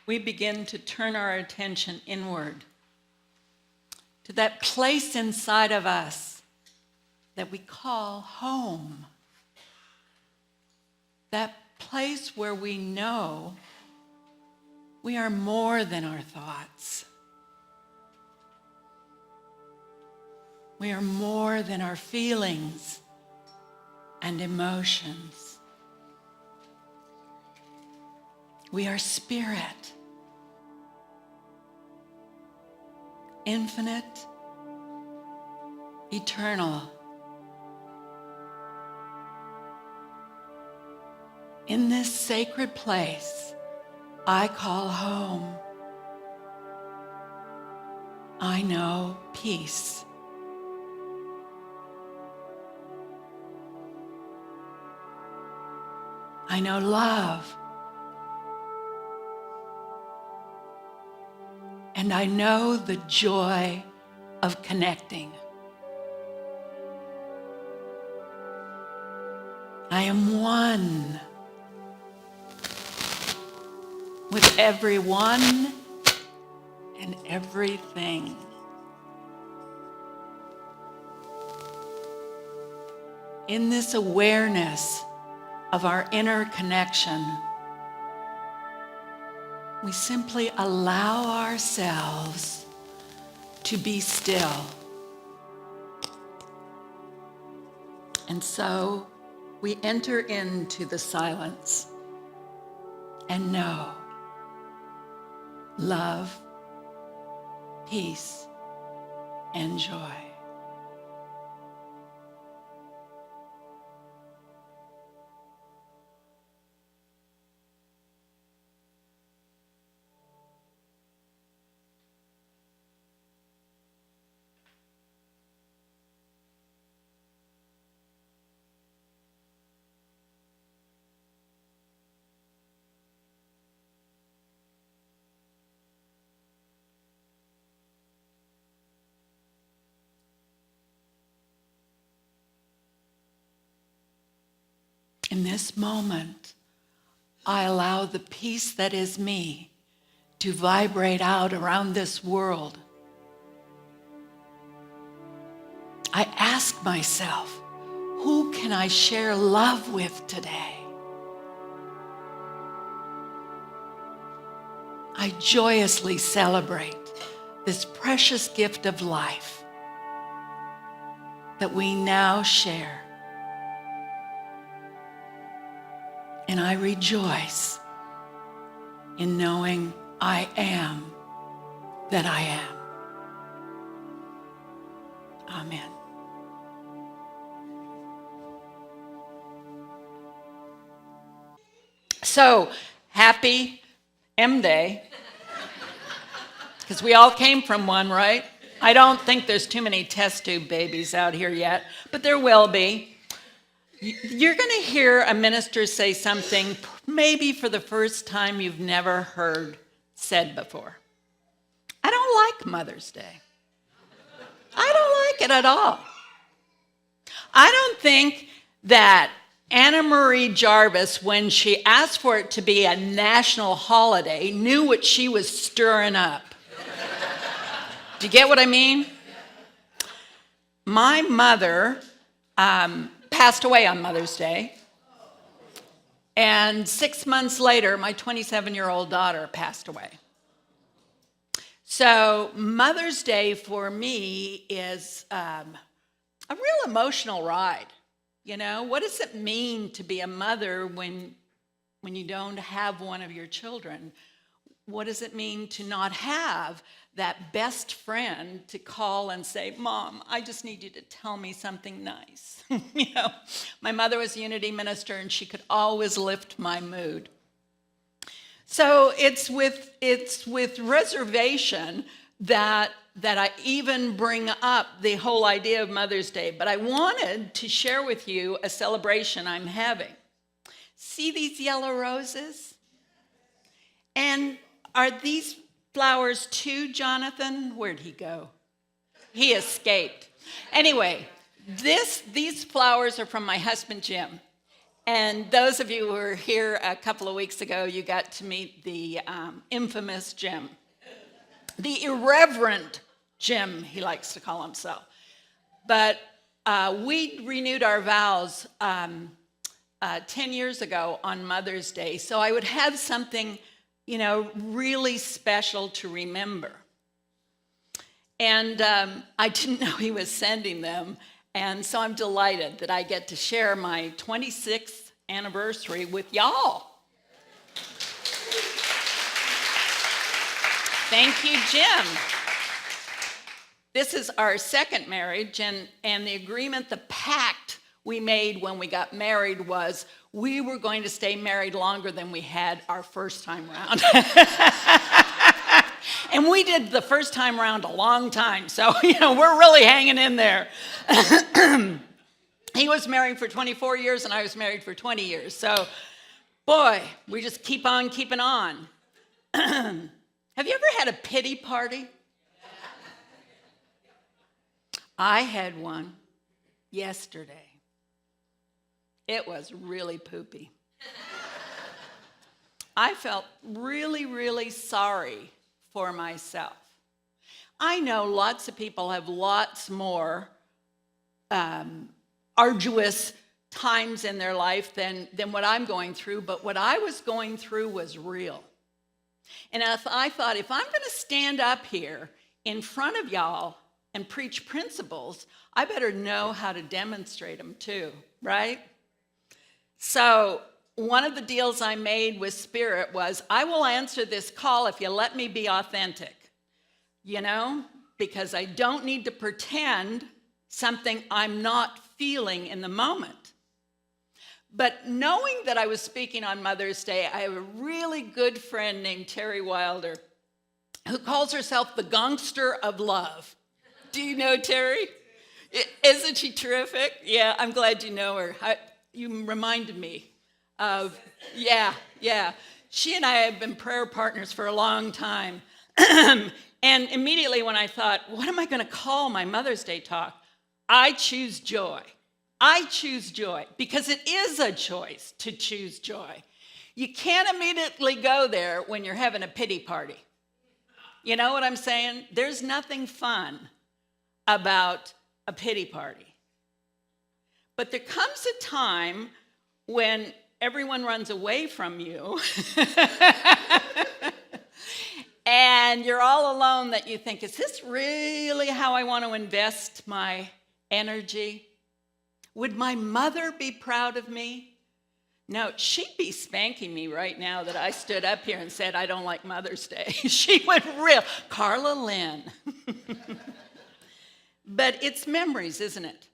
we begin to turn our attention inward to that place inside of us that we call home. That place where we know we are more than our thoughts. We are more than our feelings and emotions. We are spirit, infinite, eternal. In this sacred place I call home, I know peace. I know love. And I know the joy of connecting. I am one with everyone and everything. In this awareness of our inner connection, we simply allow ourselves to be still. And so we enter into the silence and know love, peace, and joy. In this moment, I allow the peace that is me to vibrate out around this world. I ask myself, who can I share love with today? I joyously celebrate this precious gift of life that we now share. And I rejoice in knowing I am that I am. Amen. So, happy M-Day, because we all came from one, right? I don't think there's too many test tube babies out here yet, but there will be. You're going to hear a minister say something maybe for the first time you've never heard said before. I don't like Mother's Day. I don't like it at all. I don't think that Anna Marie Jarvis, when she asked for it to be a national holiday, knew what she was stirring up. Do you get what I mean? My mother passed away on Mother's Day. And 6 months later, my 27-year-old daughter passed away. So Mother's Day for me is a real emotional ride. You know, what does it mean to be a mother when you don't have one of your children? What does it mean to not have that best friend to call and say, Mom, I just need you to tell me something nice? You know, my mother was a Unity minister and she could always lift my mood. So it's with reservation that I even bring up the whole idea of Mother's Day. But I wanted to share with you a celebration I'm having. See these yellow roses? And are these flowers too, Jonathan? Where'd he go? He escaped. Anyway, these flowers are from my husband, Jim. And those of you who were here a couple of weeks ago, you got to meet the infamous Jim. The irreverent Jim, he likes to call himself. But we renewed our vows 10 years ago on Mother's Day, so I would have something, really special to remember. And I didn't know he was sending them, and so I'm delighted that I get to share my 26th anniversary with y'all. Thank you, Jim. This is our second marriage, and the agreement, the pact we made when we got married was we were going to stay married longer than we had our first time round. And we did the first time round a long time, so we're really hanging in there. He was married for 24 years, and I was married for 20 years. So, boy, we just keep on keeping on. Have you ever had a pity party? I had one yesterday. It was really poopy. I felt really, really sorry for myself. I know lots of people have lots more arduous times in their life than what I'm going through, but what I was going through was real. And I thought, if I'm going to stand up here in front of y'all and preach principles, I better know how to demonstrate them too, right? So one of the deals I made with Spirit was, I will answer this call if you let me be authentic, because I don't need to pretend something I'm not feeling in the moment. But knowing that I was speaking on Mother's Day, I have a really good friend named Terry Wilder who calls herself the gangster of love. Do you know Terry? Isn't she terrific? Yeah, I'm glad you know her. You reminded me of, yeah. She and I have been prayer partners for a long time. And immediately when I thought, what am I going to call my Mother's Day talk? I choose joy. I choose joy because it is a choice to choose joy. You can't immediately go there when you're having a pity party. You know what I'm saying? There's nothing fun about a pity party. But there comes a time when everyone runs away from you and you're all alone that you think, is this really how I want to invest my energy? Would my mother be proud of me? No, she'd be spanking me right now that I stood up here and said I don't like Mother's Day. She would Carla Lynn. But it's memories, isn't it?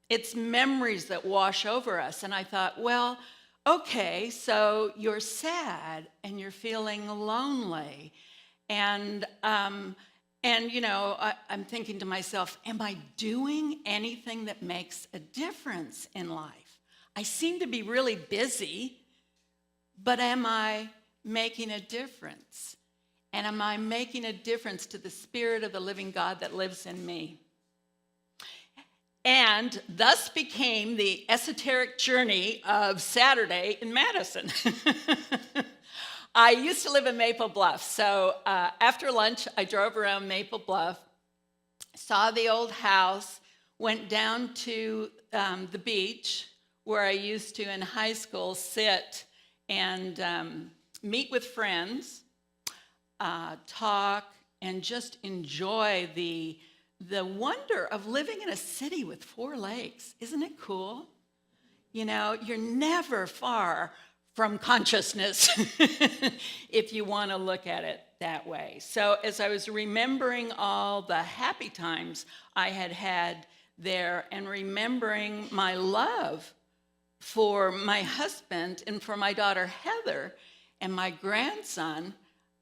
It's memories that wash over us. And I thought, well, okay, so you're sad and you're feeling lonely. And I'm thinking to myself, am I doing anything that makes a difference in life? I seem to be really busy, but am I making a difference? And am I making a difference to the Spirit of the living God that lives in me? And thus became the esoteric journey of Saturday in Madison. I used to live in Maple Bluff, so after lunch, I drove around Maple Bluff, saw the old house, went down to the beach where I used to in high school sit and meet with friends, talk, and just enjoy the wonder of living in a city with 4 lakes. Isn't it cool? You're never far from consciousness if you want to look at it that way. So as I was remembering all the happy times I had had there and remembering my love for my husband and for my daughter Heather and my grandson,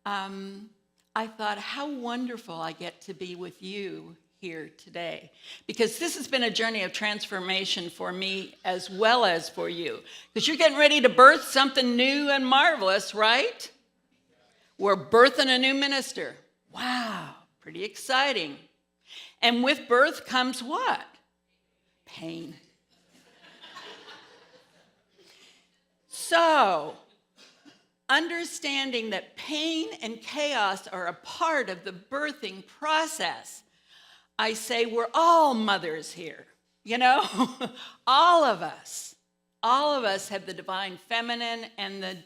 I thought how wonderful I get to be with you here today, because this has been a journey of transformation for me as well as for you, because you're getting ready to birth something new and marvelous, right? We're birthing a new minister. Wow, pretty exciting. And with birth comes what? Pain. So, understanding that pain and chaos are a part of the birthing process, I say we're all mothers here, you know? All of us have the divine feminine and the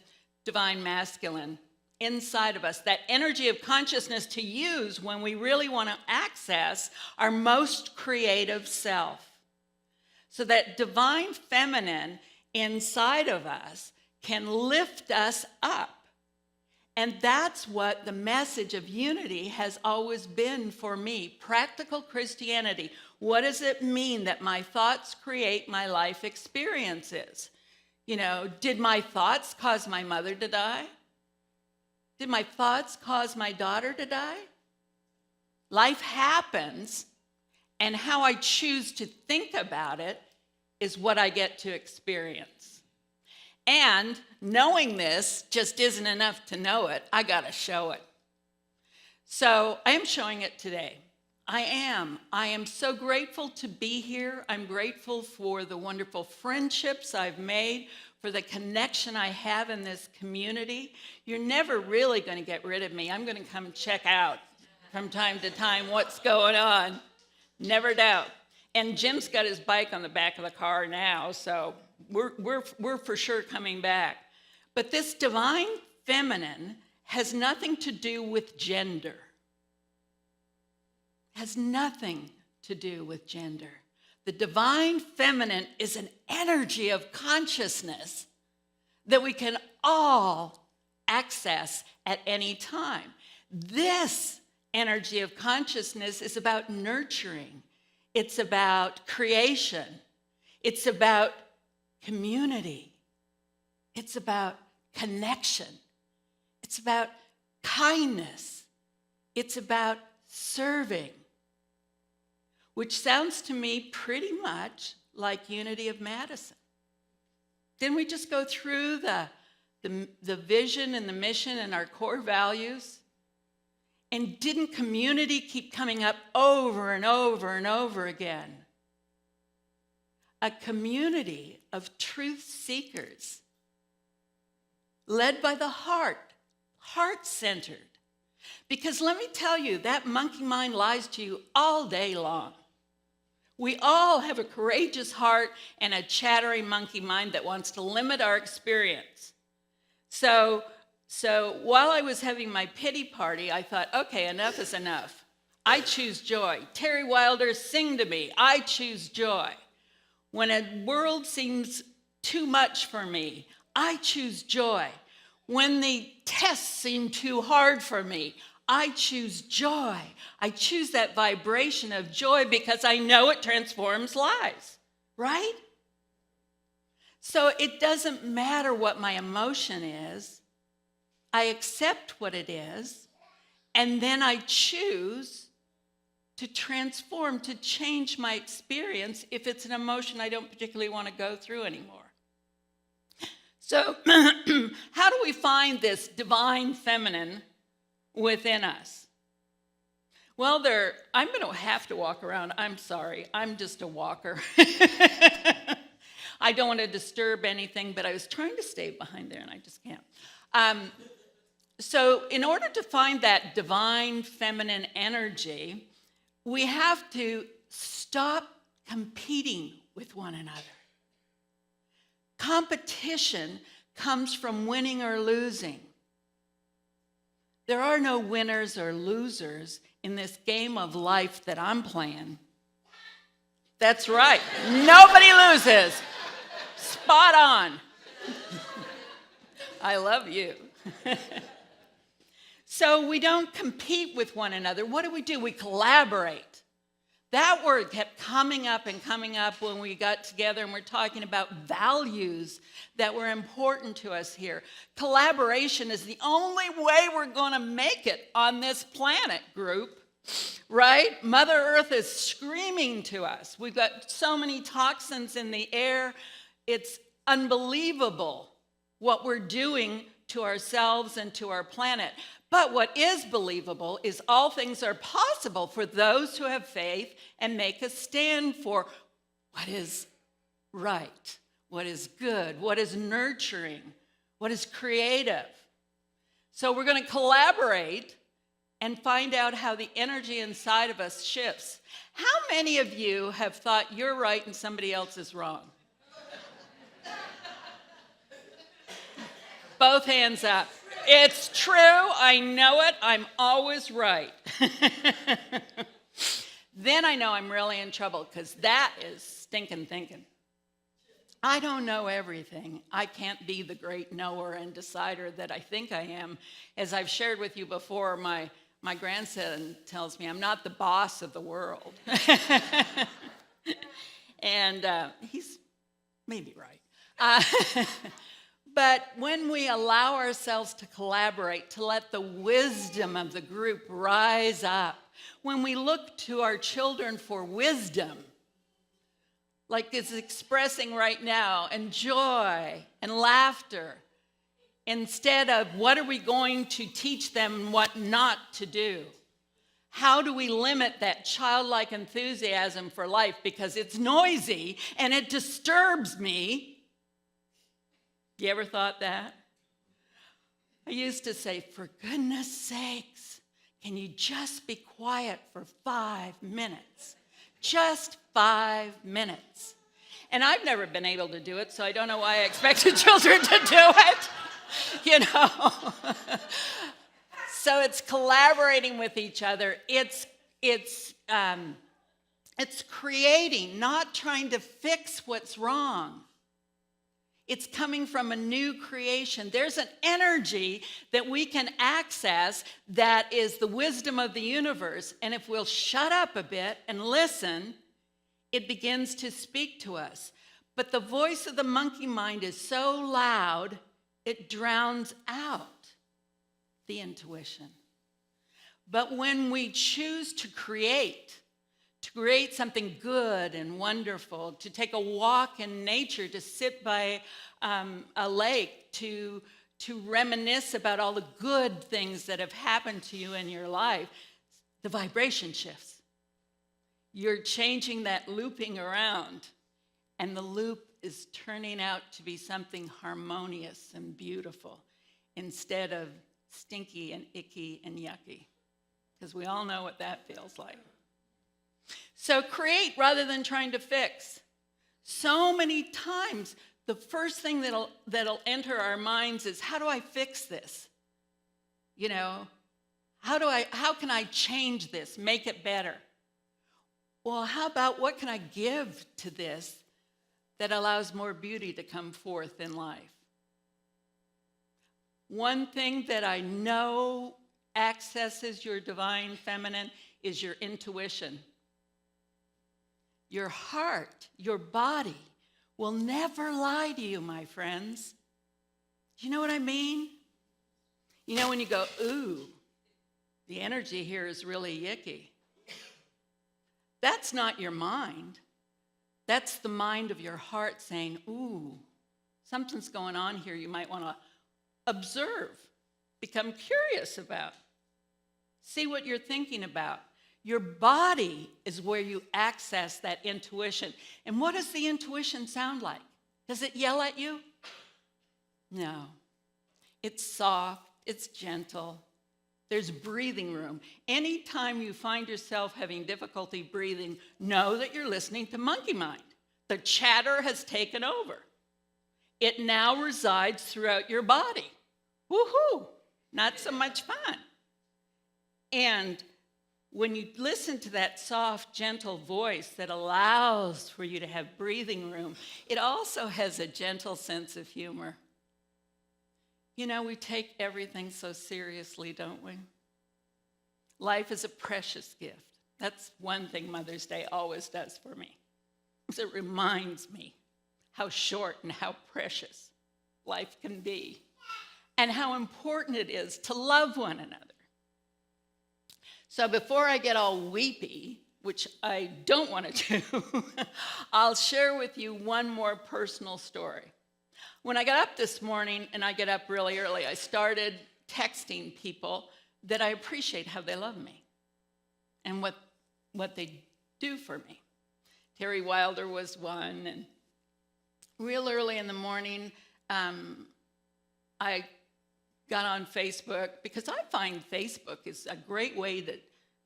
divine masculine inside of us, that energy of consciousness to use when we really want to access our most creative self. So that divine feminine inside of us can lift us up. And that's what the message of unity has always been for me. Practical Christianity. What does it mean that my thoughts create my life experiences? You know, did my thoughts cause my mother to die? Did my thoughts cause my daughter to die? Life happens, and how I choose to think about it is what I get to experience. And knowing this just isn't enough to know it. I got to show it. So I am showing it today. I am so grateful to be here. I'm grateful for the wonderful friendships I've made, for the connection I have in this community. You're never really going to get rid of me. I'm going to come check out from time to time what's going on. Never doubt. And Jim's got his bike on the back of the car now, so we're for sure coming back. But this divine feminine has nothing to do with gender. Has nothing to do with gender. The divine feminine is an energy of consciousness that we can all access at any time. This energy of consciousness is about nurturing. It's about creation. It's about community. It's about connection. It's about kindness. It's about serving, which sounds to me pretty much like Unity of Madison. Didn't we just go through the vision and the mission and our core values? And didn't community keep coming up over and over and over again? A community of truth seekers, led by the heart-centered. Because let me tell you, that monkey mind lies to you all day long. We all have a courageous heart and a chattering monkey mind that wants to limit our experience. So while I was having my pity party, I thought, okay, enough is enough. I choose joy. Terry Wilder, sing to me. I choose joy. When a world seems too much for me, I choose joy. When the tests seem too hard for me, I choose joy. I choose that vibration of joy because I know it transforms lives, right? So it doesn't matter what my emotion is. I accept what it is, and then I choose to transform, to change my experience if it's an emotion I don't particularly want to go through anymore. So how do we find this divine feminine within us? Well, I'm going to have to walk around. I'm sorry. I'm just a walker. I don't want to disturb anything, but I was trying to stay behind there, and I just can't. So in order to find that divine feminine energy, we have to stop competing with one another. Competition comes from winning or losing. There are no winners or losers in this game of life that I'm playing. That's right. Nobody loses. Spot on. I love you. So we don't compete with one another. What do? We collaborate. That word kept coming up when we got together and we're talking about values that were important to us here. Collaboration is the only way we're going to make it on this planet, group, right? Mother Earth is screaming to us. We've got so many toxins in the air. It's unbelievable what we're doing to ourselves and to our planet. But what is believable is all things are possible for those who have faith and make a stand for what is right, what is good, what is nurturing, what is creative. So we're going to collaborate and find out how the energy inside of us shifts. How many of you have thought you're right and somebody else is wrong? Both hands up. It's true. I know it. I'm always right. Then I know I'm really in trouble because that is stinking thinking. I don't know everything. I can't be the great knower and decider that I think I am. As I've shared with you before, my grandson tells me I'm not the boss of the world. And he's maybe right. But when we allow ourselves to collaborate, to let the wisdom of the group rise up, when we look to our children for wisdom, like it's expressing right now, and joy and laughter, instead of what are we going to teach them what not to do? How do we limit that childlike enthusiasm for life because it's noisy and it disturbs me? You ever thought that? I used to say, for goodness sakes, can you just be quiet for 5 minutes? Just 5 minutes. And I've never been able to do it, so I don't know why I expected children to do it. You know? So it's collaborating with each other. It's creating, not trying to fix what's wrong. It's coming from a new creation. There's an energy that we can access that is the wisdom of the universe. And if we'll shut up a bit and listen, it begins to speak to us. But the voice of the monkey mind is so loud, it drowns out the intuition. But when we choose to create something good and wonderful, to take a walk in nature, to sit by a lake, to reminisce about all the good things that have happened to you in your life, the vibration shifts. You're changing that looping around, and the loop is turning out to be something harmonious and beautiful instead of stinky and icky and yucky, because we all know what that feels like. So create rather than trying to fix. So many times, the first thing that'll enter our minds is, how do I fix this? You know, how can I change this, make it better? Well, how about what can I give to this that allows more beauty to come forth in life? One thing that I know accesses your divine feminine is your intuition. Your heart, your body will never lie to you, my friends. Do you know what I mean? You know when you go, ooh, the energy here is really yicky. That's not your mind. That's the mind of your heart saying, ooh, something's going on here you might want to observe, become curious about, see what you're thinking about. Your body is where you access that intuition. And what does the intuition sound like? Does it yell at you? No. It's soft, it's gentle. There's breathing room. Anytime you find yourself having difficulty breathing, know that you're listening to monkey mind. The chatter has taken over. It now resides throughout your body. Woohoo! Not so much fun. And when you listen to that soft, gentle voice that allows for you to have breathing room, it also has a gentle sense of humor. You know, we take everything so seriously, don't we? Life is a precious gift. That's one thing Mother's Day always does for me. It reminds me how short and how precious life can be, and how important it is to love one another. So before I get all weepy, which I don't want to do, I'll share with you one more personal story. When I got up this morning, and I get up really early, I started texting people that I appreciate how they love me and what they do for me. Terry Wilder was one, and real early in the morning, I got on Facebook because I find Facebook is a great way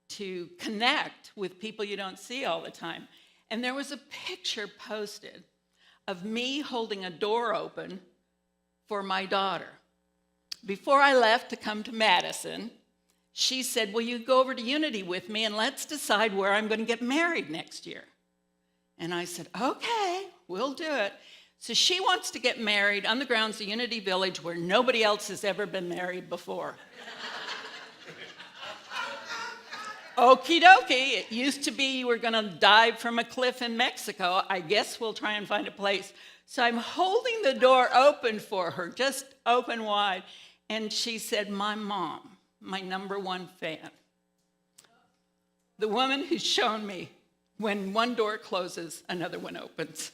to connect with people you don't see all the time. And there was a picture posted of me holding a door open for my daughter. Before I left to come to Madison, she said, will you go over to Unity with me and let's decide where I'm going to get married next year? And I said, okay, we'll do it. So she wants to get married on the grounds of Unity Village where nobody else has ever been married before. Okie dokie, it used to be you were going to dive from a cliff in Mexico. I guess we'll try and find a place. So I'm holding the door open for her, just open wide. And she said, my mom, my number one fan. The woman who's shown me when one door closes, another one opens.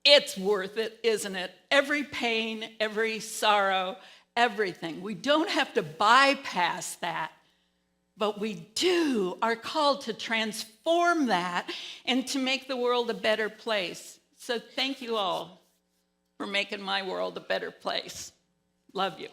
It's worth it, isn't it? Every pain, every sorrow, everything. We don't have to bypass that, but we are called to transform that and to make the world a better place. So thank you all for making my world a better place. Love you.